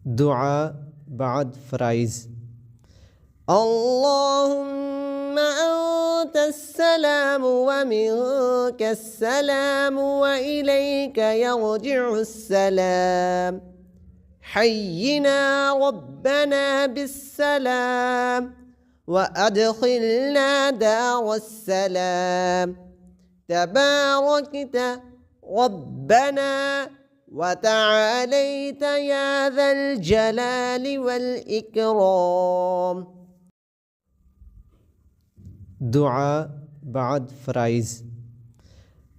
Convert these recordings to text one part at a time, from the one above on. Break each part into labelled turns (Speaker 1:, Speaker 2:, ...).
Speaker 1: دعاء بعد فرائض. اللهم أنت السلام ومنك السلام وإليك يرجع السلام. حينا ربنا بالسلام وأدخلنا دار السلام. تباركت ربنا وتعاليت يا ذا الجلال والإكرام. دعاء بعد فرائض.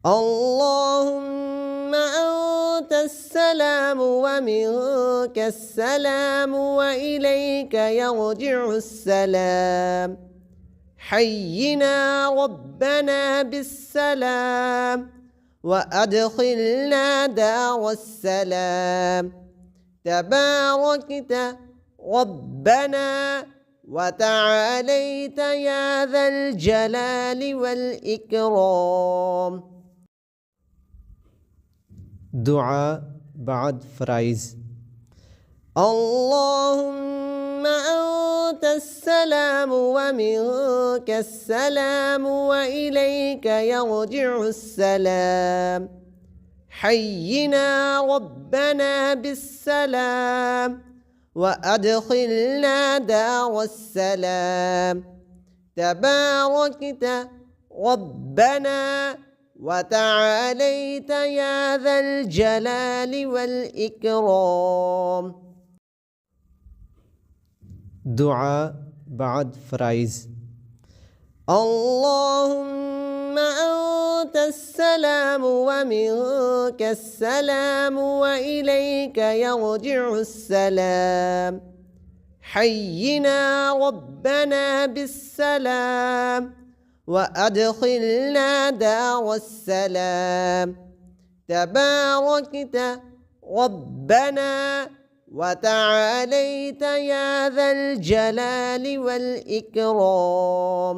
Speaker 1: اللهم أنت السلام ومنك السلام وإليك يرجع السلام. حينا ربنا بالسلام وأدخلنا دار السلام. تباركت ربنا وتعاليت يا ذا الجلال والإكرام. دعاء بعد فرائض. اللهم أنت السلام ومنك السلام وإليك يرجع السلام. حينا ربنا بالسلام وأدخلنا دار السلام. تباركت ربنا وتعاليت يا ذا الجلال والإكرام. دعاء بعد فرائض. اللهم أنت السلام ومنك السلام وإليك يرجع السلام. حينا ربنا بالسلام وأدخلنا دار السلام. تباركت ربنا وتعاليت يا ذا الجلال والإكرام.